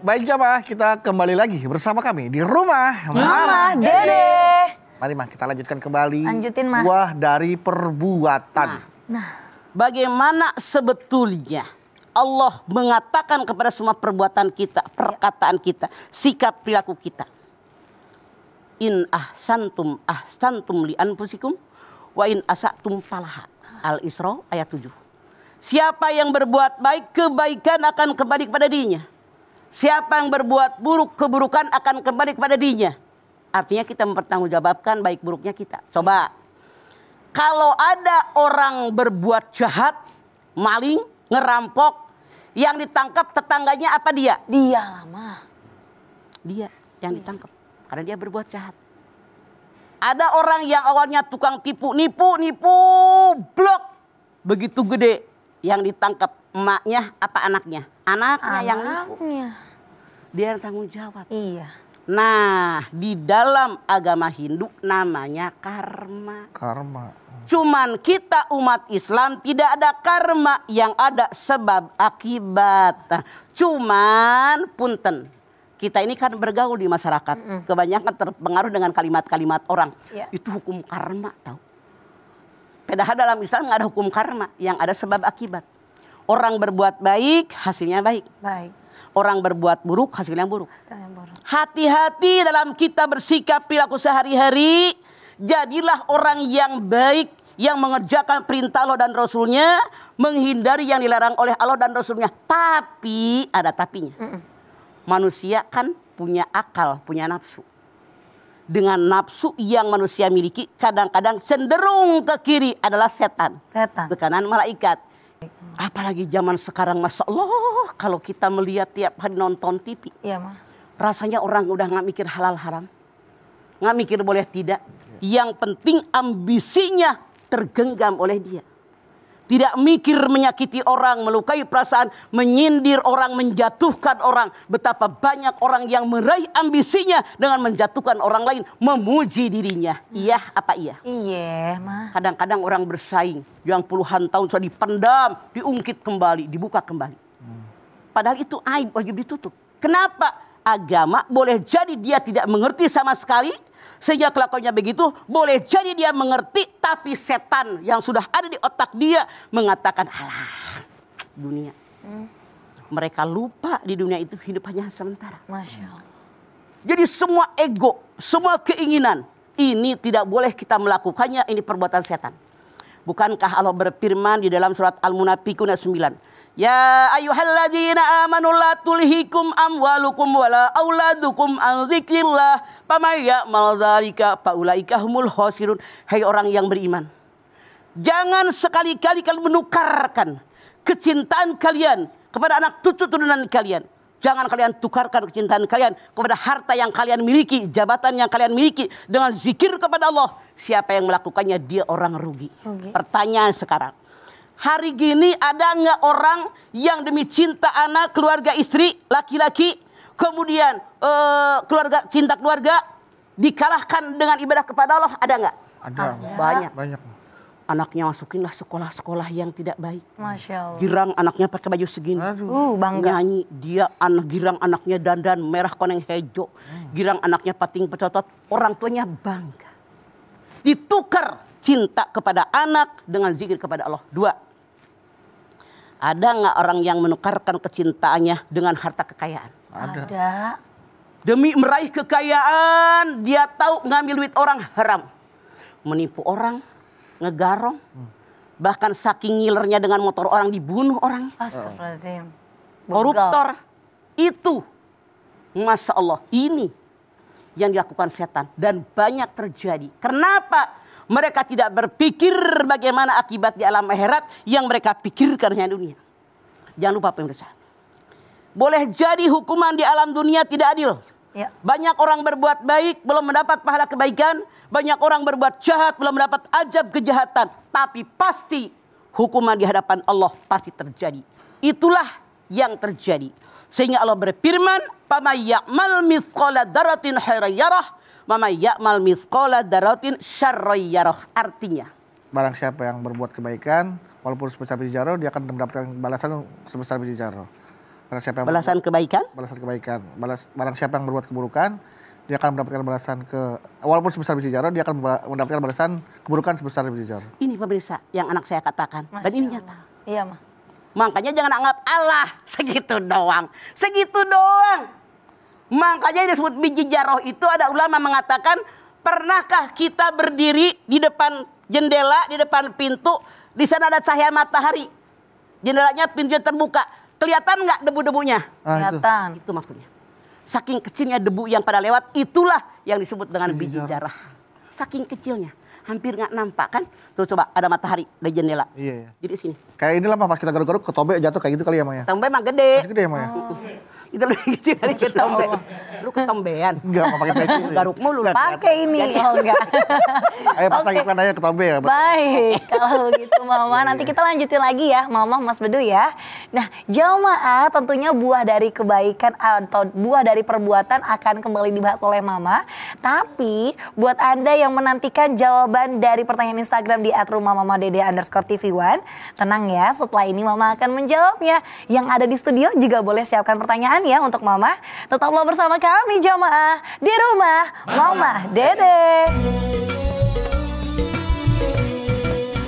Baik jamaah, kita kembali lagi bersama kami di rumah Mama Dede. Mari Mah, kita lanjutkan kembali. Lanjutin, Mah. Buah dari perbuatan. Bagaimana sebetulnya Allah mengatakan kepada semua perbuatan kita, perkataan kita, sikap perilaku kita. In ahsantum li anfusikum wa in asatum falaha. Al-Isra ayat 7. Siapa yang berbuat baik, kebaikan akan kembali kepada dirinya. Siapa yang berbuat buruk, keburukan akan kembali kepada dirinya. Artinya kita mempertanggungjawabkan baik buruknya kita. Coba, kalau ada orang berbuat jahat, maling, ngerampok, yang ditangkap tetangganya apa dia? Dia lama. Dia yang ditangkap karena dia berbuat jahat. Ada orang yang awalnya tukang nipu, blok. Begitu gede yang ditangkap emaknya apa anaknya? Anaknya yang nipu. Dia yang tanggung jawab. Iya. Nah, di dalam agama Hindu namanya karma. Karma. Cuman kita umat Islam tidak ada karma, yang ada sebab akibat. Cuman punten, kita ini kan bergaul di masyarakat, kebanyakan terpengaruh dengan kalimat-kalimat orang. Ya. Itu hukum karma, tahu? Padahal dalam Islam nggak ada hukum karma, yang ada sebab akibat. Orang berbuat baik, hasilnya baik. Baik. Orang berbuat buruk, hasilnya buruk. Hasilnya buruk. Hati-hati dalam kita bersikap perilaku sehari-hari. Jadilah orang yang baik, yang mengerjakan perintah Allah dan Rasulnya, menghindari yang dilarang oleh Allah dan Rasulnya. Tapi ada tapinya. Manusia kan punya akal, punya nafsu. Dengan nafsu yang manusia miliki, kadang-kadang cenderung ke kiri adalah setan. Ke kanan malaikat. Apalagi zaman sekarang, Masya Allah, kalau kita melihat tiap hari nonton TV. Iya, Ma. Rasanya orang udah gak mikir halal haram. Gak mikir boleh tidak. Yang penting ambisinya tergenggam oleh dia. Tidak mikir menyakiti orang, melukai perasaan, menyindir orang, menjatuhkan orang. Betapa banyak orang yang meraih ambisinya dengan menjatuhkan orang lain, memuji dirinya. Iya apa iya? Iya, Ma. Kadang-kadang orang bersaing yang puluhan tahun sudah dipendam, diungkit kembali, dibuka kembali. Padahal itu aib, wajib ditutup. Kenapa? Agama boleh jadi dia tidak mengerti sama sekali, sehingga kelakuannya begitu. Boleh jadi dia mengerti, tapi setan yang sudah ada di otak dia mengatakan, alah, dunia. Mereka lupa di dunia itu hidup hanya sementara. Masya Allah. Jadi semua ego, semua keinginan, ini tidak boleh kita melakukannya, ini perbuatan setan. Bukankah Allah berfirman di dalam surat Al-Munafiqun ayat 9. Ya ayyuhalladzina amanu la tulhikum amwalukum wala auladukum an dzikrillah faman ya'mal dzalika faulaika humul khasirun. Hai orang yang beriman, jangan sekali-kali kalian menukarkan kecintaan kalian kepada anak cucu turunan kalian. Jangan kalian tukarkan kecintaan kalian kepada harta yang kalian miliki, jabatan yang kalian miliki dengan zikir kepada Allah. Siapa yang melakukannya, dia orang rugi. Pertanyaan sekarang, hari gini ada nggak orang yang demi cinta anak, keluarga, istri, laki-laki, kemudian cinta keluarga dikalahkan dengan ibadah kepada Allah? Ada nggak? Ada. Banyak. Anaknya masukinlah sekolah-sekolah yang tidak baik. Masya Allah. Girang anaknya pakai baju segini. Bangga. Nyanyi, dia girang anaknya dandan merah koneng hejo. Girang anaknya pating pecotot. Orang tuanya bangga. Ditukar cinta kepada anak dengan zikir kepada Allah. 2. Ada nggak orang yang menukarkan kecintaannya dengan harta kekayaan? Ada. Demi meraih kekayaan, dia tahu ngambil duit orang haram. Menipu orang, ngegarong. Bahkan saking ngilernya dengan motor orang, dibunuh orang. Astagfirullahaladzim. Koruptor. Itu, Masya Allah, ini yang dilakukan setan. Dan banyak terjadi. Kenapa? Mereka tidak berpikir bagaimana akibat di alam akhirat, yang mereka pikirkan hanya dunia. Jangan lupa pemirsa. Boleh jadi hukuman di alam dunia tidak adil. Ya. Banyak orang berbuat baik belum mendapat pahala kebaikan. Banyak orang berbuat jahat belum mendapat ajab kejahatan. Tapi pasti hukuman di hadapan Allah pasti terjadi. Itulah yang terjadi. Sehingga Allah berfirman, "Faman ya'mal mithqala dzarratin khairan yarah, wa man ya'mal mithqala dzarratin syarran yarah." Artinya, Barang siapa yang berbuat kebaikan, walaupun sebesar biji jaro, dia akan mendapatkan balasan sebesar biji jaro. Balasan kebaikan. Balasan kebaikan. Barang siapa yang berbuat keburukan, dia akan mendapatkan balasan walaupun sebesar biji jaron, dia akan mendapatkan balasan keburukan sebesar biji jaron. Ini pemirsa yang anak saya katakan. Dan ini nyata. Iya, Ma. Makanya jangan anggap Allah segitu doang. Segitu doang. Makanya disebut biji jaroh itu ada ulama mengatakan, pernahkah kita berdiri di depan jendela, di depan pintu, di sana ada cahaya matahari. Jendelanya, pintunya terbuka. Kelihatan nggak debu-debunya? Kelihatan. Itu maksudnya. Saking kecilnya debu yang pada lewat, itulah yang disebut dengan biji jarah. Saking kecilnya, hampir nggak nampak kan? Tuh coba ada matahari di jendela. Iya. Jadi sini. Kayak inilah pas kita garuk-garuk ketombe jatuh kayak gitu kali ya Maya. Ketombe mah gede. Masih gede ya Maya? Itu lebih kecil dari ketombe. Lu ketombean. Enggak, mau pakai peci. Garuk mulu. Pakai ini. Oh enggak. Ayo pasang iklan aja ketombe ya. Baik, kalau gitu Mama, nanti kita lanjutin lagi ya, Mama, Mas Bedu ya. Nah, jamaah tentunya buah dari kebaikan atau buah dari perbuatan akan kembali dibahas oleh Mama. Tapi buat Anda yang menantikan jawaban dari pertanyaan Instagram di @rumahmamadede_tv1, tenang ya, setelah ini Mama akan menjawabnya. Yang ada di studio juga boleh siapkan pertanyaan ya untuk Mama. Tetaplah bersama kami jamaah di rumah Mama Dede.